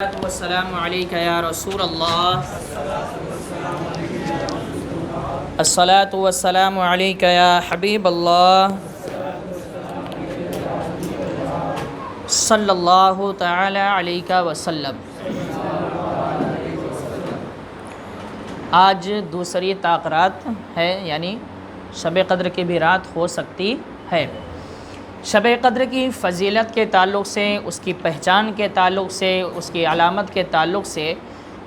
والسلام علیک یا رسول اللہ الصلاۃ والسلام علیک یا حبیب اللہ صلی اللہ تعالی علیہ وسلم۔ آج دوسری تاخرات ہے، یعنی شب قدر کی بھی رات ہو سکتی ہے۔ شب قدر کی فضیلت کے تعلق سے، اس کی پہچان کے تعلق سے، اس کی علامت کے تعلق سے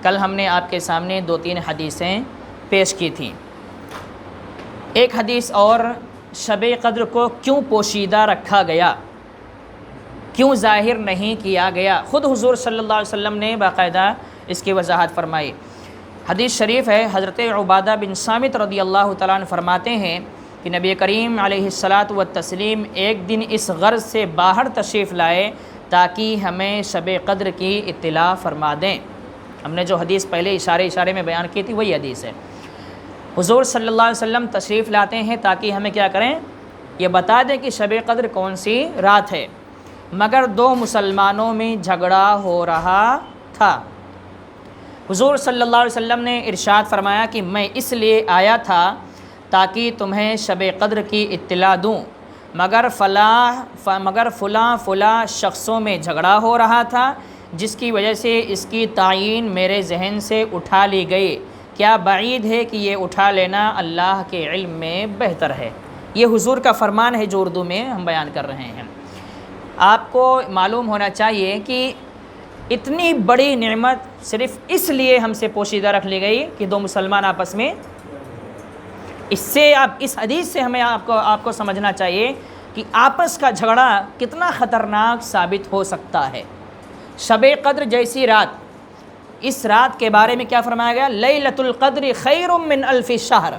کل ہم نے آپ کے سامنے 2-3 حدیثیں پیش کی تھیں۔ ایک حدیث اور شب قدر کو کیوں پوشیدہ رکھا گیا، کیوں ظاہر نہیں کیا گیا، خود حضور صلی اللہ علیہ وسلم نے باقاعدہ اس کی وضاحت فرمائی۔ حدیث شریف ہے، حضرت عبادہ بن صامت رضی اللہ تعالیٰ عنہ فرماتے ہیں کہ نبی کریم علیہ الصلاۃ والتسلیم ایک دن اس غرض سے باہر تشریف لائے تاکہ ہمیں شب قدر کی اطلاع فرما دیں۔ ہم نے جو حدیث پہلے اشارے میں بیان کی تھی وہی حدیث ہے۔ حضور صلی اللہ علیہ وسلم تشریف لاتے ہیں تاکہ ہمیں کیا کریں، یہ بتا دیں کہ شب قدر کون سی رات ہے، مگر 2 مسلمانوں میں جھگڑا ہو رہا تھا۔ حضور صلی اللہ علیہ وسلم نے ارشاد فرمایا کہ میں اس لیے آیا تھا تاکہ تمہیں شب قدر کی اطلاع دوں، مگر فلاں شخصوں میں جھگڑا ہو رہا تھا جس کی وجہ سے اس کی تعین میرے ذہن سے اٹھا لی گئی۔ کیا بعید ہے کہ یہ اٹھا لینا اللہ کے علم میں بہتر ہے۔ یہ حضور کا فرمان ہے جو اردو میں ہم بیان کر رہے ہیں۔ آپ کو معلوم ہونا چاہیے کہ اتنی بڑی نعمت صرف اس لیے ہم سے پوشیدہ رکھ لی گئی کہ 2 مسلمان آپس میں، اس سے اس حدیث سے ہمیں آپ کو سمجھنا چاہیے کہ آپس کا جھگڑا کتنا خطرناک ثابت ہو سکتا ہے۔ شب قدر جیسی رات، اس رات کے بارے میں کیا فرمایا گیا، لیلۃ القدر خیر من الف شہر،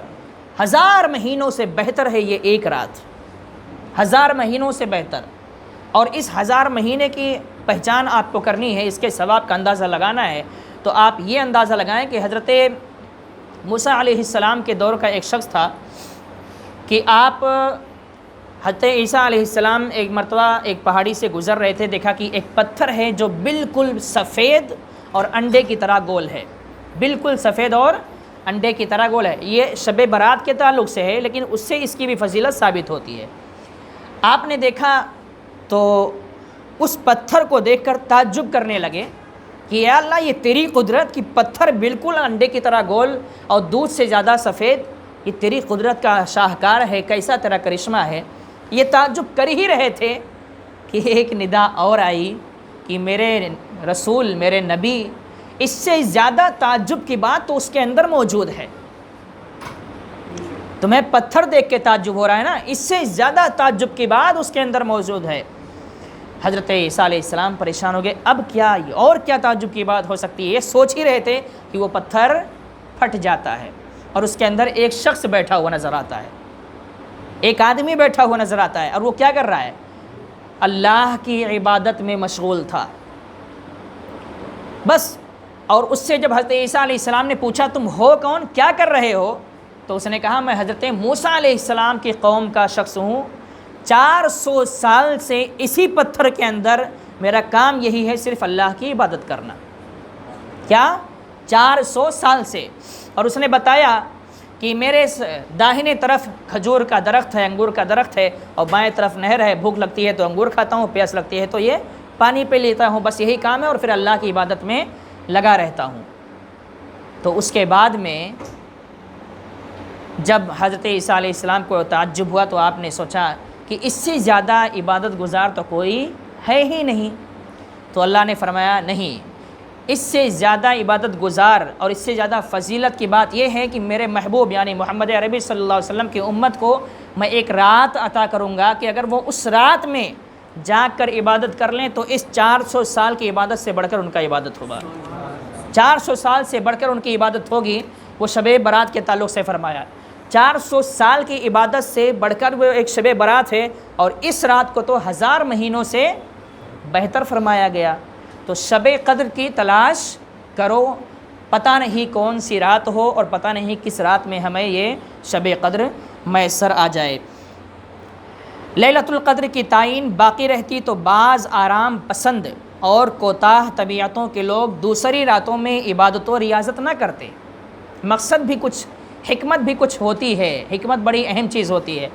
1000 مہینوں سے بہتر ہے یہ ایک رات، 1000 مہینوں سے بہتر۔ اور اس 1000 مہینے کی پہچان آپ کو کرنی ہے، اس کے ثواب کا اندازہ لگانا ہے، تو آپ یہ اندازہ لگائیں کہ حضرت موسیٰ علیہ السلام کے دور کا ایک شخص تھا کہ آپ حضرت عیسیٰ علیہ السلام ایک مرتبہ ایک پہاڑی سے گزر رہے تھے، دیکھا کہ ایک پتھر ہے جو بالکل سفید اور انڈے کی طرح گول ہے، بالکل سفید اور انڈے کی طرح گول ہے۔ یہ شب برات کے تعلق سے ہے، لیکن اس سے اس کی بھی فضیلت ثابت ہوتی ہے۔ آپ نے دیکھا تو اس پتھر کو دیکھ کر تعجب کرنے لگے کہ یا اللہ، یہ تیری قدرت کہ پتھر بالکل انڈے کی طرح گول اور دودھ سے زیادہ سفید، یہ تیری قدرت کا شاہکار ہے، کیسا تیرا کرشمہ ہے۔ یہ تعجب کر ہی رہے تھے کہ ایک ندا اور آئی کہ میرے رسول، میرے نبی، اس سے زیادہ تعجب کی بات تو اس کے اندر موجود ہے۔ تمہیں پتھر دیکھ کے تعجب ہو رہا ہے نا، اس سے زیادہ تعجب کی بات اس کے اندر موجود ہے۔ حضرت عیسیٰ علیہ السلام پریشان ہو گئے، اب کیا اور کیا تعجب کی بات ہو سکتی ہے۔ یہ سوچ ہی رہے تھے کہ وہ پتھر پھٹ جاتا ہے اور اس کے اندر ایک شخص بیٹھا ہوا نظر آتا ہے، ایک آدمی بیٹھا ہوا نظر آتا ہے، اور وہ کیا کر رہا ہے، اللہ کی عبادت میں مشغول تھا بس۔ اور اس سے جب حضرت عیسیٰ علیہ السلام نے پوچھا تم ہو کون، کیا کر رہے ہو، تو اس نے کہا میں حضرت موسیٰ علیہ السلام کی قوم کا شخص ہوں، 400 سال سے اسی پتھر کے اندر میرا کام یہی ہے، صرف اللہ کی عبادت کرنا۔ کیا 400 سال سے۔ اور اس نے بتایا کہ میرے داہنے طرف کھجور کا درخت ہے، انگور کا درخت ہے، اور بائیں طرف نہر ہے، بھوک لگتی ہے تو انگور کھاتا ہوں، پیاس لگتی ہے تو یہ پانی پی لیتا ہوں، بس یہی کام ہے، اور پھر اللہ کی عبادت میں لگا رہتا ہوں۔ تو اس کے بعد میں جب حضرت عیسیٰ علیہ السلام کو تعجب ہوا تو آپ نے سوچا کہ اس سے زیادہ عبادت گزار تو کوئی ہے ہی نہیں، تو اللہ نے فرمایا نہیں، اس سے زیادہ عبادت گزار اور اس سے زیادہ فضیلت کی بات یہ ہے کہ میرے محبوب یعنی محمد عربی صلی اللہ علیہ وسلم کی امت کو میں ایک رات عطا کروں گا کہ اگر وہ اس رات میں جاگ کر عبادت کر لیں تو اس 400 سال کی عبادت سے بڑھ کر ان کا عبادت ہوگا، 400 سال سے بڑھ کر ان کی عبادت ہوگی۔ وہ شب برات کے تعلق سے فرمایا 400 سال کی عبادت سے بڑھ کر وہ ایک شب برات ہے، اور اس رات کو تو 1000 مہینوں سے بہتر فرمایا گیا۔ تو شب قدر کی تلاش کرو، پتہ نہیں کون سی رات ہو اور پتہ نہیں کس رات میں ہمیں یہ شب قدر میسر آ جائے۔ لیلۃ القدر کی تعین باقی رہتی تو بعض آرام پسند اور کوتاہ طبیعتوں کے لوگ دوسری راتوں میں عبادت و ریاضت نہ کرتے۔ مقصد بھی کچھ، حکمت بھی کچھ ہوتی ہے، حکمت بڑی اہم چیز ہوتی ہے۔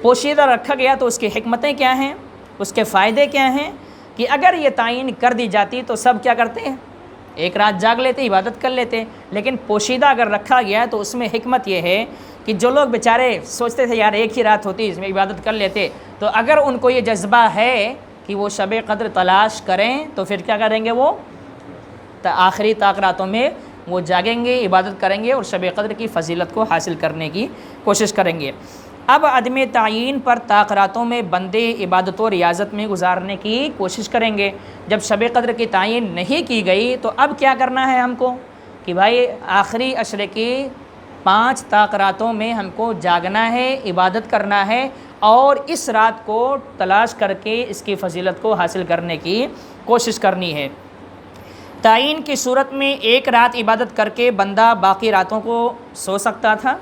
پوشیدہ رکھا گیا تو اس کی حکمتیں کیا ہیں، اس کے فائدے کیا ہیں، کہ اگر یہ تعین کر دی جاتی تو سب کیا کرتے ہیں، ایک رات جاگ لیتے، عبادت کر لیتے، لیکن پوشیدہ اگر رکھا گیا تو اس میں حکمت یہ ہے کہ جو لوگ بیچارے سوچتے تھے یار ایک ہی رات ہوتی اس میں عبادت کر لیتے، تو اگر ان کو یہ جذبہ ہے کہ وہ شب قدر تلاش کریں تو پھر کیا کریں گے، وہ آخری طاق راتوں میں وہ جاگیں گے، عبادت کریں گے اور شب قدر کی فضیلت کو حاصل کرنے کی کوشش کریں گے۔ اب عدم تعین پر طاق راتوں میں بندے عبادت و ریاضت میں گزارنے کی کوشش کریں گے۔ جب شب قدر کی تعین نہیں کی گئی تو اب کیا کرنا ہے ہم کو، کہ بھائی آخری عشرے کی 5 طاق راتوں میں ہم کو جاگنا ہے، عبادت کرنا ہے اور اس رات کو تلاش کر کے اس کی فضیلت کو حاصل کرنے کی کوشش کرنی ہے۔ تعین کی صورت میں ایک رات عبادت کر کے بندہ باقی راتوں کو سو سکتا تھا،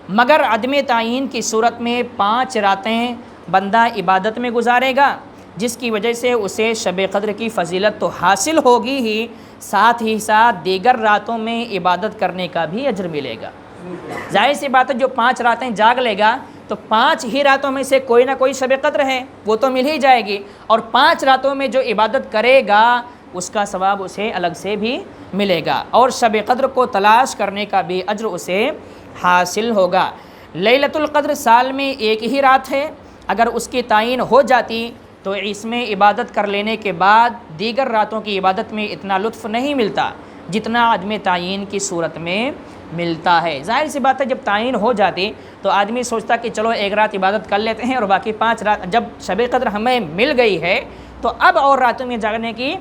مگر عدم تعین کی صورت میں 5 راتیں بندہ عبادت میں گزارے گا، جس کی وجہ سے اسے شب قدر کی فضیلت تو حاصل ہوگی ہی، ساتھ ہی ساتھ دیگر راتوں میں عبادت کرنے کا بھی اجر ملے گا۔ ظاہر سی بات ہے جو 5 راتیں جاگ لے گا تو 5 ہی راتوں میں سے کوئی نہ کوئی شب قدر ہے، وہ تو مل ہی جائے گی، اور 5 راتوں میں جو عبادت کرے گا اس کا ثواب اسے الگ سے بھی ملے گا، اور شب قدر کو تلاش کرنے کا بھی اجر اسے حاصل ہوگا۔ لیلۃ القدر سال میں ایک ہی رات ہے، اگر اس کی تعین ہو جاتی تو اس میں عبادت کر لینے کے بعد دیگر راتوں کی عبادت میں اتنا لطف نہیں ملتا جتنا عدم تعین کی صورت میں ملتا ہے۔ ظاہر سی بات ہے جب تعین ہو جاتی تو آدمی سوچتا کہ چلو ایک رات عبادت کر لیتے ہیں اور باقی 5 رات، جب شب قدر ہمیں مل گئی ہے تو اب اور راتوں میں جاگنے کی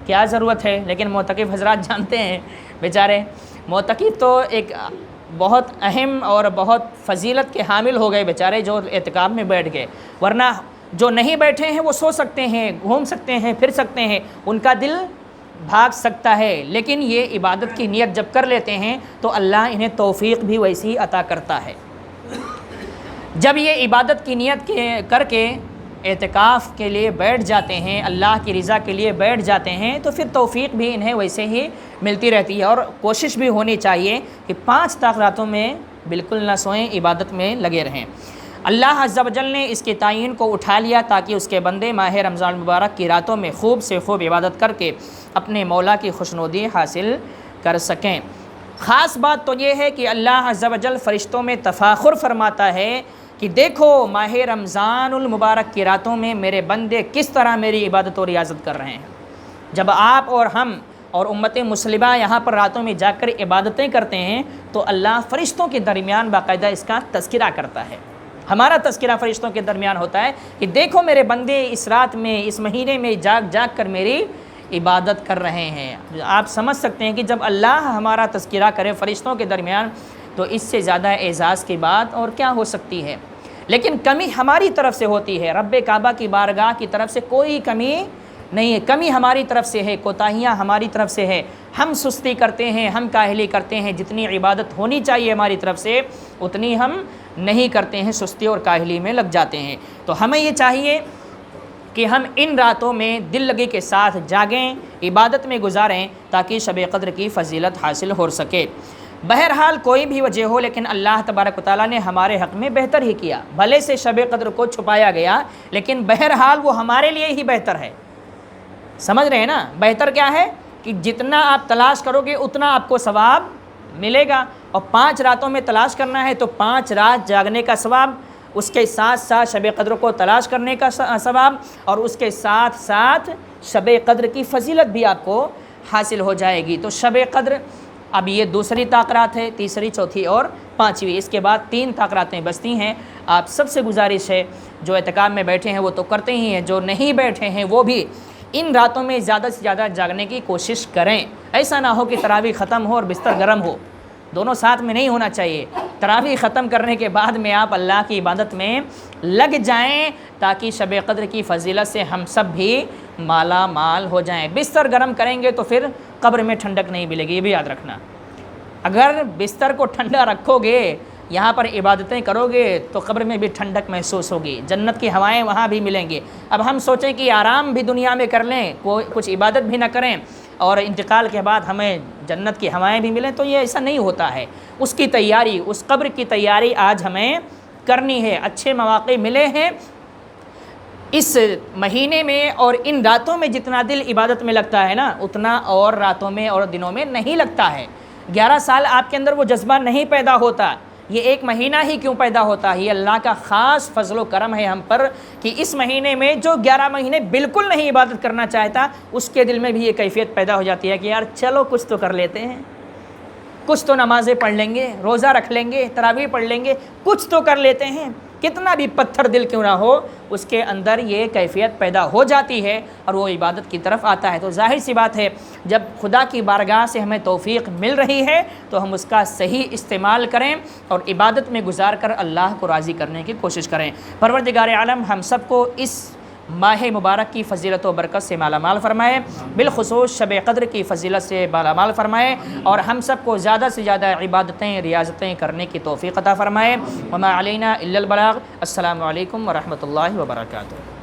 کیا ضرورت ہے۔ لیکن معتکف حضرات جانتے ہیں بیچارے، معتکف تو ایک بہت اہم اور بہت فضیلت کے حامل ہو گئے بیچارے جو اعتکاف میں بیٹھ گئے، ورنہ جو نہیں بیٹھے ہیں وہ سو سکتے ہیں، گھوم سکتے ہیں، پھر سکتے ہیں، ان کا دل بھاگ سکتا ہے، لیکن یہ عبادت کی نیت جب کر لیتے ہیں تو اللہ انہیں توفیق بھی ویسی عطا کرتا ہے۔ جب یہ عبادت کی نیت کر کے اعتکاف کے لیے بیٹھ جاتے ہیں، اللہ کی رضا کے لیے بیٹھ جاتے ہیں، تو پھر توفیق بھی انہیں ویسے ہی ملتی رہتی ہے، اور کوشش بھی ہونی چاہیے کہ 5 طاق راتوں میں بالکل نہ سوئیں، عبادت میں لگے رہیں۔ اللہ عز و جل نے اس کی تعین کو اٹھا لیا تاکہ اس کے بندے ماہ رمضان المبارک کی راتوں میں خوب سے خوب عبادت کر کے اپنے مولا کی خوشنودی حاصل کر سکیں۔ خاص بات تو یہ ہے کہ اللہ عز و جل فرشتوں میں تفاخر فرماتا ہے کہ دیکھو ماہ رمضان المبارک کی راتوں میں میرے بندے کس طرح میری عبادت و ریاضت کر رہے ہیں۔ جب آپ اور ہم اور امت مسلمہ یہاں پر راتوں میں جا کر عبادتیں کرتے ہیں تو اللہ فرشتوں کے درمیان باقاعدہ اس کا تذکرہ کرتا ہے، ہمارا تذکرہ فرشتوں کے درمیان ہوتا ہے کہ دیکھو میرے بندے اس رات میں، اس مہینے میں جاگ جاگ کر میری عبادت کر رہے ہیں۔ آپ سمجھ سکتے ہیں کہ جب اللہ ہمارا تذکرہ کرے فرشتوں کے درمیان تو اس سے زیادہ اعزاز کی بات اور کیا ہو سکتی ہے۔ لیکن کمی ہماری طرف سے ہوتی ہے، رب کعبہ کی بارگاہ کی طرف سے کوئی کمی نہیں ہے، کمی ہماری طرف سے ہے، کوتاہیاں ہماری طرف سے ہے، ہم سستی کرتے ہیں، ہم کاہلی کرتے ہیں، جتنی عبادت ہونی چاہیے ہماری طرف سے اتنی ہم نہیں کرتے ہیں، سستی اور کاہلی میں لگ جاتے ہیں۔ تو ہمیں یہ چاہیے کہ ہم ان راتوں میں دل لگی کے ساتھ جاگیں، عبادت میں گزاریں تاکہ شب قدر کی فضیلت حاصل ہو سکے۔ بہرحال کوئی بھی وجہ ہو لیکن اللہ تبارک و تعالیٰ نے ہمارے حق میں بہتر ہی کیا، بھلے سے شب قدر کو چھپایا گیا لیکن بہرحال وہ ہمارے لیے ہی بہتر ہے۔ سمجھ رہے ہیں نا، بہتر کیا ہے کہ جتنا آپ تلاش کرو گے اتنا آپ کو ثواب ملے گا، اور 5 راتوں میں تلاش کرنا ہے تو 5 رات جاگنے کا ثواب، اس کے ساتھ ساتھ شب قدر کو تلاش کرنے کا ثواب، اور اس کے ساتھ ساتھ شب قدر کی فضیلت بھی آپ کو حاصل ہو جائے گی۔ تو شب قدر اب یہ دوسری طاق رات ہے، تیسری، چوتھی اور 5ویں، اس کے بعد 3 طاق راتیں بچتی ہیں۔ آپ سب سے گزارش ہے جو اعتکاف میں بیٹھے ہیں وہ تو کرتے ہی ہیں، جو نہیں بیٹھے ہیں وہ بھی ان راتوں میں زیادہ سے زیادہ جاگنے کی کوشش کریں۔ ایسا نہ ہو کہ تراویح ختم ہو اور بستر گرم ہو، دونوں ساتھ میں نہیں ہونا چاہیے۔ تراویح ختم کرنے کے بعد میں آپ اللہ کی عبادت میں لگ جائیں تاکہ شب قدر کی فضیلت سے ہم سب بھی مالا مال ہو جائیں۔ بستر گرم کریں گے تو پھر قبر میں ٹھنڈک نہیں ملے گی، یہ بھی یاد رکھنا۔ اگر بستر کو ٹھنڈا رکھو گے یہاں پر عبادتیں کرو گے تو قبر میں بھی ٹھنڈک محسوس ہوگی، جنت کی ہوائیں وہاں بھی ملیں گی۔ اب ہم سوچیں کہ آرام بھی دنیا میں کر لیں، کوئی کچھ عبادت بھی نہ کریں اور انتقال کے بعد ہمیں جنت کی ہوائیں بھی ملیں، تو یہ ایسا نہیں ہوتا ہے۔ اس کی تیاری، اس قبر کی تیاری آج ہمیں کرنی ہے۔ اچھے مواقع ملے ہیں اس مہینے میں، اور ان راتوں میں جتنا دل عبادت میں لگتا ہے نا، اتنا اور راتوں میں اور دنوں میں نہیں لگتا ہے۔ 11 سال آپ کے اندر وہ جذبہ نہیں پیدا ہوتا، یہ ایک مہینہ ہی کیوں پیدا ہوتا ہے؟ یہ اللہ کا خاص فضل و کرم ہے ہم پر کہ اس مہینے میں جو 11 مہینے بالکل نہیں عبادت کرنا چاہتا، اس کے دل میں بھی یہ کیفیت پیدا ہو جاتی ہے کہ یار چلو کچھ تو کر لیتے ہیں، کچھ تو نمازیں پڑھ لیں گے، روزہ رکھ لیں گے، تراویح پڑھ لیں گے، کچھ تو کر لیتے ہیں۔ کتنا بھی پتھر دل کیوں نہ ہو، اس کے اندر یہ کیفیت پیدا ہو جاتی ہے اور وہ عبادت کی طرف آتا ہے۔ تو ظاہر سی بات ہے، جب خدا کی بارگاہ سے ہمیں توفیق مل رہی ہے تو ہم اس کا صحیح استعمال کریں اور عبادت میں گزار کر اللہ کو راضی کرنے کی کوشش کریں۔ پروردگار عالم ہم سب کو اس ماہ مبارک کی فضیلت و برکت سے مالا مال فرمائے، بالخصوص شب قدر کی فضیلت سے مالا مال فرمائے، اور ہم سب کو زیادہ سے زیادہ عبادتیں ریاضتیں کرنے کی توفیق عطا فرمائے۔ وما علینا الا البلاغ۔ السلام علیکم ورحمۃ اللہ وبرکاتہ۔